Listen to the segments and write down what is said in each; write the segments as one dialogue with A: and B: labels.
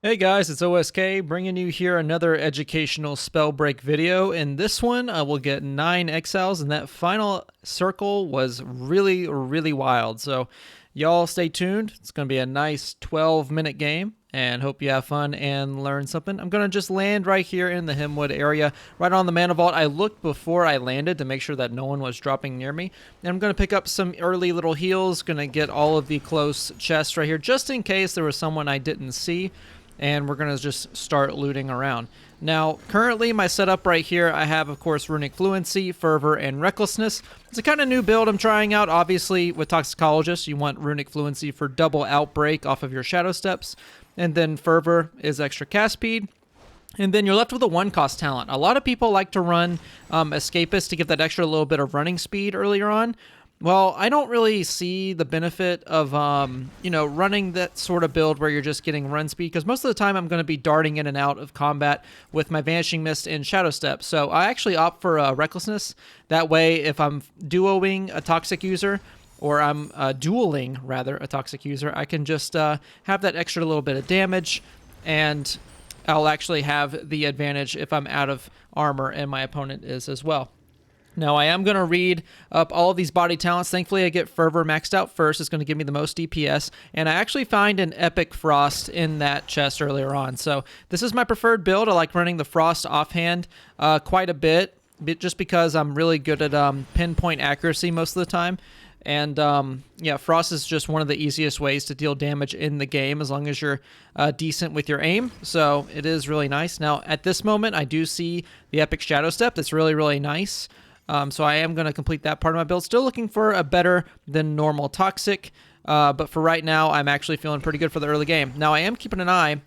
A: Hey guys, it's OSK bringing you here another educational Spellbreak video. In this one, I will get 9 exiles, and that final circle was really wild. So, y'all stay tuned. It's going to be a nice 12-minute game, and hope you have fun and learn something. I'm going to just land right here in the Hemwood area, right on the Mana Vault. I looked before I landed to make sure that no one was dropping near me. And I'm going to pick up some early little heals, going to get all of the close chests right here, just in case there was someone I didn't see. And we're going to just start looting around. Now, currently my setup right here, I have, of course, Runic Fluency, Fervor, and Recklessness. It's a kind of new build I'm trying out. Obviously, with Toxicologist, you want Runic Fluency for double Outbreak off of your Shadow Steps. And then Fervor is extra cast speed. And then you're left with a one-cost talent. A lot of people like to run Escapist to give that extra little bit of running speed earlier on. Well, I don't really see the benefit of, running that sort of build where you're just getting run speed, because most of the time I'm going to be darting in and out of combat with my Vanishing Mist and Shadow Step. So I actually opt for Recklessness. That way, if I'm duoing a Toxic user, or I'm dueling, rather, a Toxic user, I can just have that extra little bit of damage, and I'll actually have the advantage if I'm out of armor and my opponent is as well. Now, I am going to read up all of these body talents. Thankfully, I get Fervor maxed out first. It's going to give me the most DPS. And I actually find an Epic Frost in that chest earlier on. So this is my preferred build. I like running the Frost offhand quite a bit, just because I'm really good at pinpoint accuracy most of the time. And yeah, Frost is just one of the easiest ways to deal damage in the game as long as you're decent with your aim. So it is really nice. Now, at this moment, I do see the Epic Shadow Step. That's really nice. So I am going to complete that part of my build. Still looking for a better than normal Toxic, but for right now, I'm actually feeling pretty good for the early game. Now, I am keeping an eye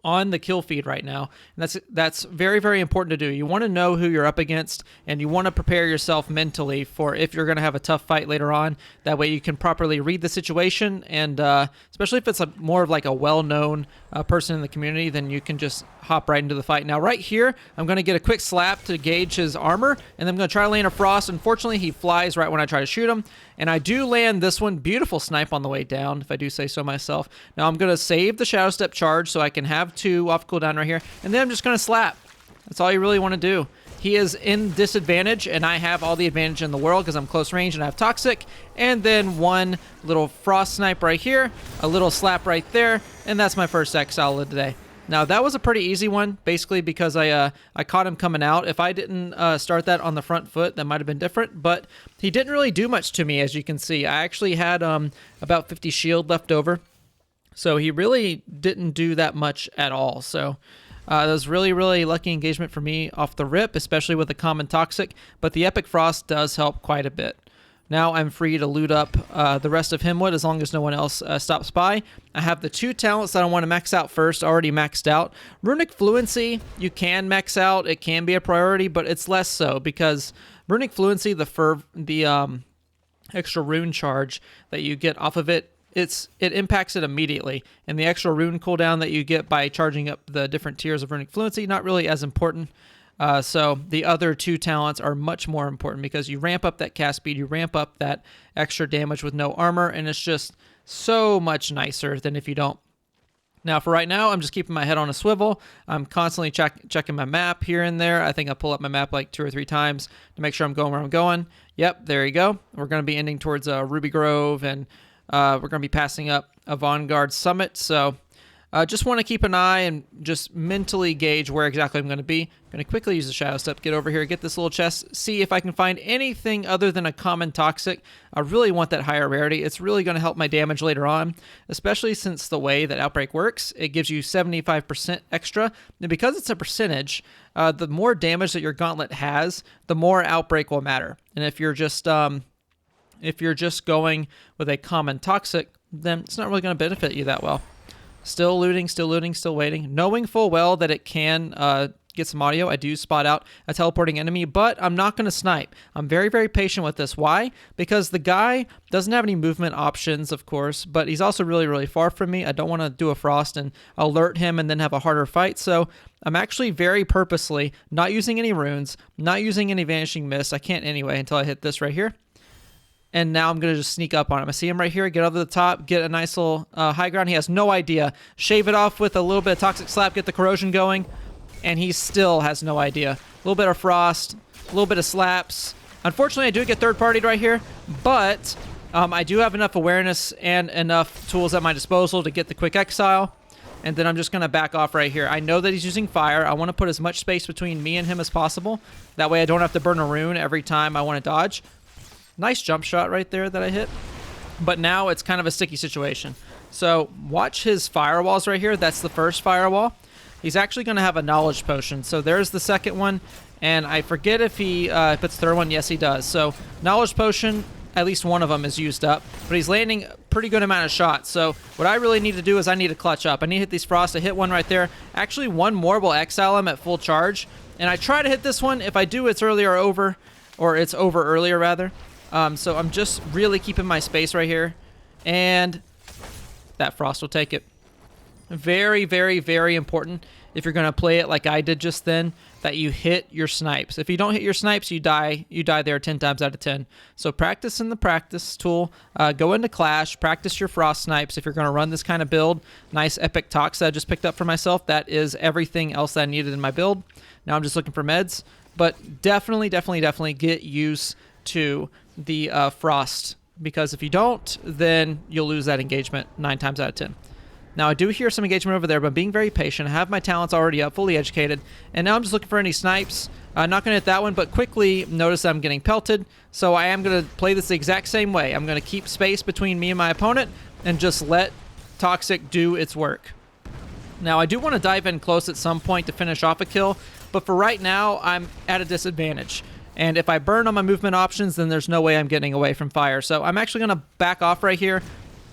A: on the kill feed right now, and that's very important to do. You want to know who you're up against, and you want to prepare yourself mentally for if you're going to have a tough fight later on. That way you can properly read the situation, and especially if it's more of like a well-known person in the community, then you can just hop right into the fight. Now right here, I'm going to get a quick slap to gauge his armor, and then I'm going to try to land a Frost. Unfortunately, he flies right when I try to shoot him, and I do land this one. Beautiful snipe on the way down, if I do say so myself. Now I'm going to save the Shadow Step charge so I can have 2 off cooldown right here, and then I'm just going to slap. That's all you really want to do. He is in disadvantage, and I have all the advantage in the world because I'm close range and I have Toxic. And then one little Frost snipe right here, a little slap right there, and that's my first exile of the day. Now, that was a pretty easy one, basically because I caught him coming out. If I didn't start that on the front foot, that might have been different, but he didn't really do much to me, as you can see. I actually had about 50 shield left over, so he really didn't do that much at all. So that was really lucky engagement for me off the rip, especially with the common Toxic, but the Epic Frost does help quite a bit. Now I'm free to loot up the rest of Hemwood as long as no one else stops by. I have the 2 talents that I want to max out first, already maxed out. Runic Fluency, you can max out. It can be a priority, but it's less so because Runic Fluency, the extra rune charge that you get off of it, it impacts it immediately. And the extra rune cooldown that you get by charging up the different tiers of Runic Fluency, not really as important. So the other 2 talents are much more important because you ramp up that cast speed, you ramp up that extra damage with no armor, and it's just so much nicer than if you don't. Now, for right now, I'm just keeping my head on a swivel. I'm constantly checking my map here and there. I think I pull up my map like 2 or 3 times to make sure I'm going where I'm going. Yep, there you go. We're going to be ending towards Ruby Grove, and we're going to be passing up a Vanguard Summit, so just want to keep an eye and just mentally gauge where exactly I'm going to be. I'm going to quickly use the Shadow Step, get over here, get this little chest, see if I can find anything other than a common Toxic. I really want that higher rarity. It's really going to help my damage later on, especially since the way that Outbreak works, it gives you 75% extra. And because it's a percentage, the more damage that your gauntlet has, the more Outbreak will matter. And if you're just going with a common Toxic, then it's not really going to benefit you that well. Still looting, still waiting. Knowing full well that it can get some audio, I do spot out a teleporting enemy, but I'm not going to snipe. I'm very patient with this. Why? Because the guy doesn't have any movement options, of course, but he's also really far from me. I don't want to do a Frost and alert him and then have a harder fight, so I'm actually very purposely not using any runes, not using any Vanishing Mist. I can't anyway until I hit this right here. and now I'm going to just sneak up on him. I see him right here, get over the top, get a nice little high ground. He has no idea. Shave it off with a little bit of Toxic Slap, get the corrosion going, and he still has no idea. A little bit of frost, a little bit of slaps. Unfortunately, I do get third-partied right here, but I do have enough awareness and enough tools at my disposal to get the quick exile, and then I'm just going to back off right here. I know that he's using fire. I want to put as much space between me and him as possible. That way I don't have to burn a rune every time I want to dodge. Nice jump shot right there that I hit. But now it's kind of a sticky situation. So watch his firewalls right here. That's the first firewall. He's actually going to have a knowledge potion. So there's the second one. And I forget if he puts the third one. Yes, he does. So knowledge potion, at least one of them is used up. But he's landing a pretty good amount of shots. So what I really need to do is I need to clutch up. I need to hit these frosts. I hit one right there. Actually, one more will exile him at full charge. And I try to hit this one. If I do, it's earlier or over. Or it's over earlier, rather. So I'm just really keeping my space right here. And that frost will take it. Very, very, very important if you're going to play it like I did just then, that you hit your snipes. If you don't hit your snipes, you die. You die there 10 times out of 10. So practice in the practice tool. Go into Clash. Practice your frost snipes if you're going to run this kind of build. Nice epic tox that I just picked up for myself. That is everything else that I needed in my build. Now I'm just looking for meds. But definitely, definitely, definitely get used to the frost, because if you don't, then you'll lose that engagement 9 times out of 10. Now I do hear some engagement over there, but I'm being very patient. I have my talents already up, fully educated, and now I'm just looking for any snipes. I'm not going to hit that one, but quickly notice that I'm getting pelted, so I am going to play this the exact same way. I'm going to keep space between me and my opponent and just let Toxic do its work. Now I do want to dive in close at some point to finish off a kill, but for right now I'm at a disadvantage. And if I burn on my movement options, then there's no way I'm getting away from fire. So I'm actually going to back off right here.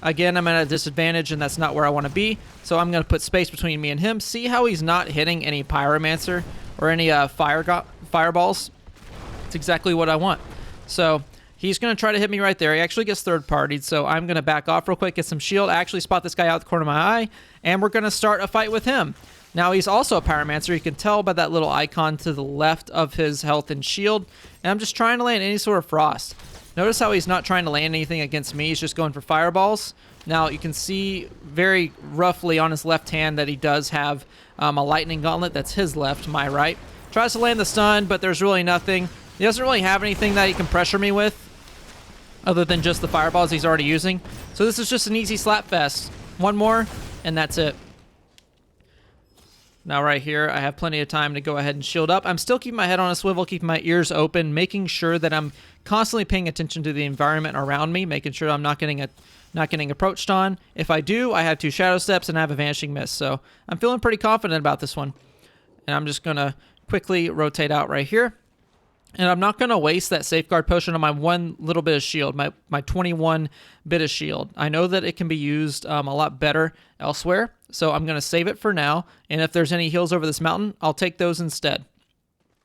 A: Again, I'm at a disadvantage, and that's not where I want to be. So I'm going to put space between me and him. See how he's not hitting any Pyromancer or any fireballs? It's exactly what I want. So he's going to try to hit me right there. He actually gets third-partied, so I'm going to back off real quick, get some shield. I actually spot this guy out the corner of my eye, and we're going to start a fight with him. Now, he's also a Pyromancer. You can tell by that little icon to the left of his health and shield. And I'm just trying to land any sort of frost. Notice how he's not trying to land anything against me. He's just going for fireballs. Now, you can see very roughly on his left hand that he does have a lightning gauntlet. That's his left, my right. Tries to land the stun, but there's really nothing. He doesn't really have anything that he can pressure me with other than just the fireballs he's already using. So this is just an easy slap fest. One more, and that's it. Now right here, I have plenty of time to go ahead and shield up. I'm still keeping my head on a swivel, keeping my ears open, making sure that I'm constantly paying attention to the environment around me, making sure I'm not getting approached on. If I do, I have 2 shadow steps and I have a vanishing mist. So I'm feeling pretty confident about this one. And I'm just going to quickly rotate out right here. And I'm not going to waste that safeguard potion on my one little bit of shield, my 21 bit of shield. I know that it can be used a lot better elsewhere, so I'm going to save it for now. And if there's any heals over this mountain, I'll take those instead.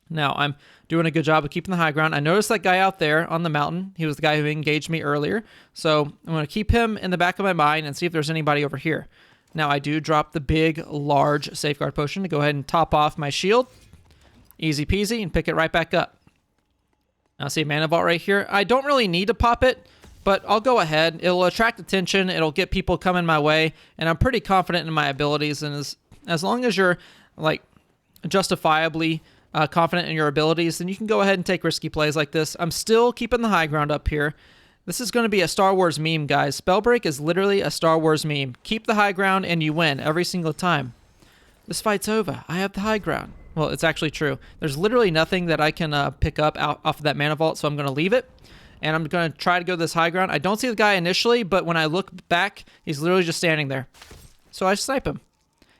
A: Now, I'm doing a good job of keeping the high ground. I noticed that guy out there on the mountain. He was the guy who engaged me earlier. So I'm going to keep him in the back of my mind and see if there's anybody over here. Now, I do drop the big, large safeguard potion to go ahead and top off my shield. Easy peasy, and pick it right back up. Now, see Mana Vault right here. I don't really need to pop it, but I'll go ahead. It'll attract attention. It'll get people coming my way, and I'm pretty confident in my abilities. And as long as you're like justifiably confident in your abilities, then you can go ahead and take risky plays like this. I'm still keeping the high ground up here. This is going to be a Star Wars meme, guys. Spellbreak is literally a Star Wars meme. Keep the high ground, and you win every single time. This fight's over. I have the high ground. Well, it's actually true. There's literally nothing that I can pick up off of that Mana Vault, so I'm going to leave it. And I'm going to try to go this high ground. I don't see the guy initially, but when I look back, he's literally just standing there. So I snipe him.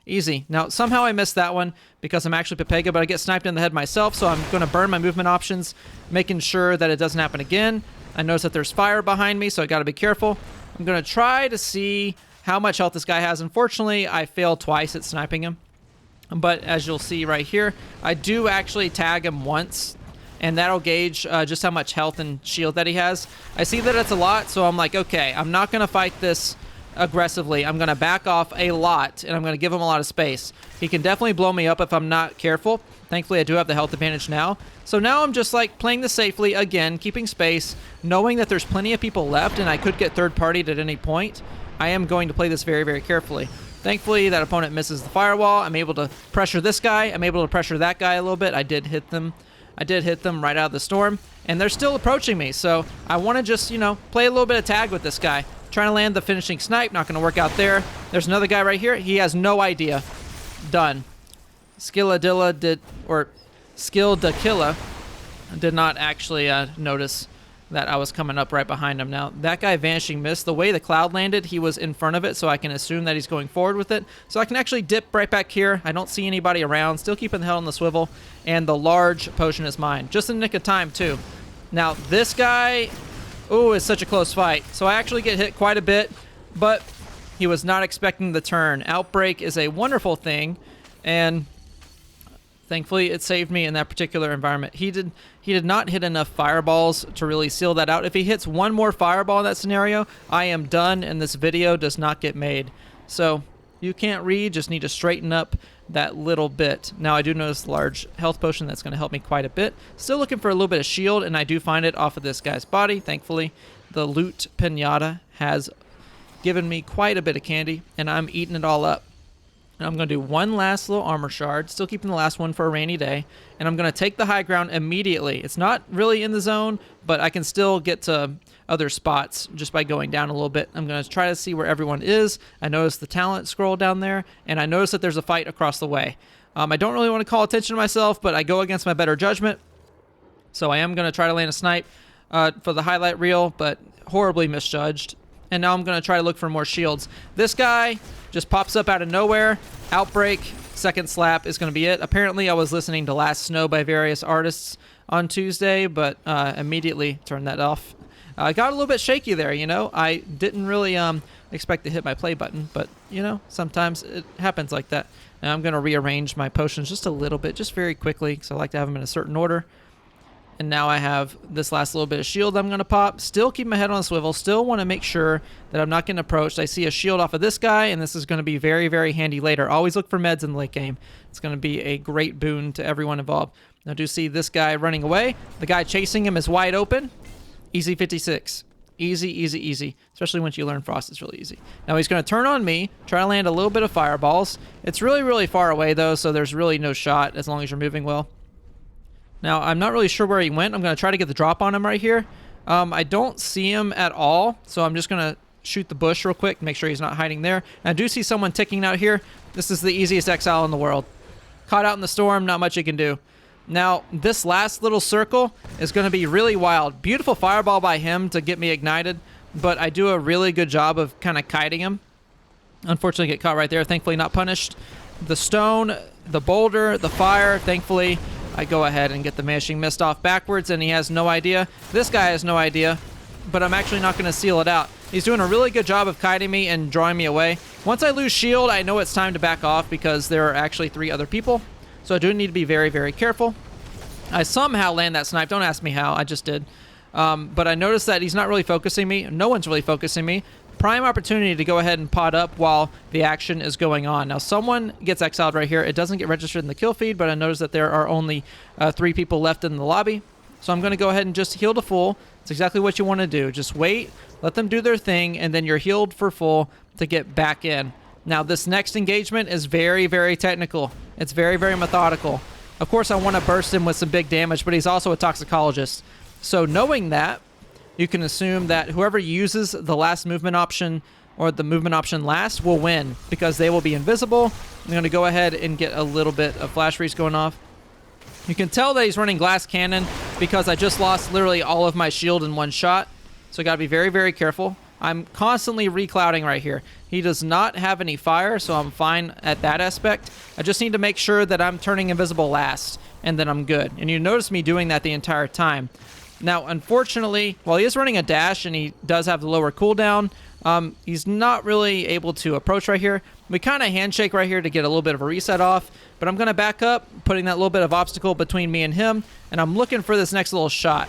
A: Easy. Now, somehow I missed that one because I'm actually Pepega, but I get sniped in the head myself, so I'm going to burn my movement options, making sure that it doesn't happen again. I notice that there's fire behind me, so I got to be careful. I'm going to try to see how much health this guy has. Unfortunately, I failed twice at sniping him. But as you'll see right here, I do actually tag him once, and that'll gauge just how much health and shield that he has. I see that it's a lot, so I'm like, okay, I'm not going to fight this aggressively. I'm going to back off a lot, and I'm going to give him a lot of space. He can definitely blow me up if I'm not careful. Thankfully, I do have the health advantage now. So now I'm just like playing this safely, again, keeping space, knowing that there's plenty of people left and I could get third-partied at any point. I am going to play this very, very carefully. Thankfully, that opponent misses the firewall. I'm able to pressure this guy. I'm able to pressure that guy a little bit. I did hit them right out of the storm, and they're still approaching me. So I want to just, you know, play a little bit of tag with this guy. Trying to land the finishing snipe. Not going to work out there. There's another guy right here. He has no idea. Done. Skilladilla did not actually notice that I was coming up right behind him. Now, that guy Vanishing Mist, the way the cloud landed, he was in front of it, so I can assume that he's going forward with it. So I can actually dip right back here. I don't see anybody around. Still keeping the head on the swivel, and the large potion is mine. Just in the nick of time, too. Now, this guy, ooh, it's such a close fight. So I actually get hit quite a bit, but he was not expecting the turn. Outbreak is a wonderful thing, and thankfully, it saved me in that particular environment. He did not hit enough fireballs to really seal that out. If he hits one more fireball in that scenario, I am done, and this video does not get made. So you can't read, just need to straighten up that little bit. Now, I do notice the large health potion. That's going to help me quite a bit. Still looking for a little bit of shield, and I do find it off of this guy's body. Thankfully, the loot pinata has given me quite a bit of candy, and I'm eating it all up. And I'm going to do one last little armor shard, still keeping the last one for a rainy day, and I'm going to take the high ground immediately. It's not really in the zone, but I can still get to other spots just by going down a little bit. I'm going to try to see where everyone is. I noticed the talent scroll down there, and I noticed that there's a fight across the way. I don't really want to call attention to myself, but I go against my better judgment, so I am going to try to land a snipe for the highlight reel, but horribly misjudged. And now I'm going to try to look for more shields. This guy just pops up out of nowhere. Outbreak, second slap is going to be it. Apparently, I was listening to Last Snow by various artists on Tuesday, but immediately turned that off. I got a little bit shaky there, you know. I didn't really expect to hit my play button, but, you know, sometimes it happens like that. And I'm going to rearrange my potions just a little bit, just very quickly, because I like to have them in a certain order. And now I have this last little bit of shield I'm going to pop. Still keep my head on a swivel. Still want to make sure that I'm not getting approached. I see a shield off of this guy, and this is going to be very, very handy later. Always look for meds in the late game. It's going to be a great boon to everyone involved. Now, do you see this guy running away? The guy chasing him is wide open. Easy 56. Easy, easy, easy. Especially once you learn Frost, it's really easy. Now he's going to turn on me, try to land a little bit of fireballs. It's really, really far away, though, so there's really no shot as long as you're moving well. Now, I'm not really sure where he went. I'm going to try to get the drop on him right here. I don't see him at all, so I'm just going to shoot the bush real quick, make sure he's not hiding there. And I do see someone ticking out here. This is the easiest exile in the world. Caught out in the storm, not much you can do. Now, this last little circle is going to be really wild. Beautiful fireball by him to get me ignited, but I do a really good job of kind of kiting him. Unfortunately, get caught right there. Thankfully, not punished. The stone, the boulder, the fire, thankfully, I go ahead and get the Vanishing Mist off backwards, and he has no idea. This guy has no idea, but I'm actually not going to seal it out. He's doing a really good job of kiting me and drawing me away. Once I lose shield, I know it's time to back off because there are actually 3 other people. So I do need to be very, very careful. I somehow land that snipe. Don't ask me how. I just did. But I noticed that he's not really focusing me. No one's really focusing me. Prime opportunity to go ahead and pot up while the action is going on. Now, someone gets exiled right here. It doesn't get registered in the kill feed, but I noticed that there are only 3 people left in the lobby. So I'm going to go ahead and just heal to full. It's exactly what you want to do. Just wait, let them do their thing, and then you're healed for full to get back in. Now, this next engagement is very, very technical. It's very, very methodical. Of course, I want to burst him with some big damage, but he's also a Toxicologist. So knowing that, you can assume that whoever uses the last movement option or the movement option last will win because they will be invisible. I'm going to go ahead and get a little bit of flash freeze going off. You can tell that he's running glass cannon because I just lost literally all of my shield in one shot. So I got to be very, very careful. I'm constantly reclouding right here. He does not have any fire, so I'm fine at that aspect. I just need to make sure that I'm turning invisible last, and then I'm good. And you notice me doing that the entire time. Now, unfortunately, while he is running a dash and he does have the lower cooldown, he's not really able to approach right here. We kind of handshake right here to get a little bit of a reset off, but I'm going to back up, putting that little bit of obstacle between me and him, and I'm looking for this next little shot.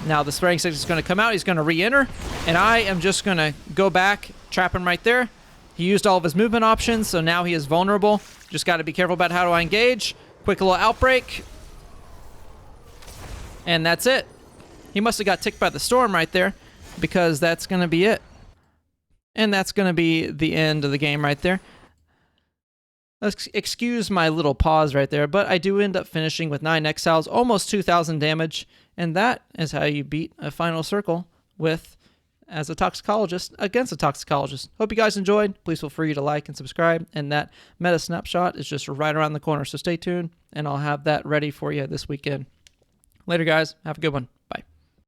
A: Now the Spreading Sickness is going to come out. He's going to re-enter. And I am just going to go back, trap him right there. He used all of his movement options, so now he is vulnerable. Just got to be careful about how do I engage. Quick little outbreak. And that's it. He must have got ticked by the storm right there, because that's going to be it. And that's going to be the end of the game right there. Excuse my little pause right there, but I do end up finishing with 9 Exiles, almost 2,000 damage, and that is how you beat a final circle as a Toxicologist against a Toxicologist. Hope you guys enjoyed. Please feel free to like and subscribe, and that meta snapshot is just right around the corner, so stay tuned, and I'll have that ready for you this weekend. Later, guys. Have a good one.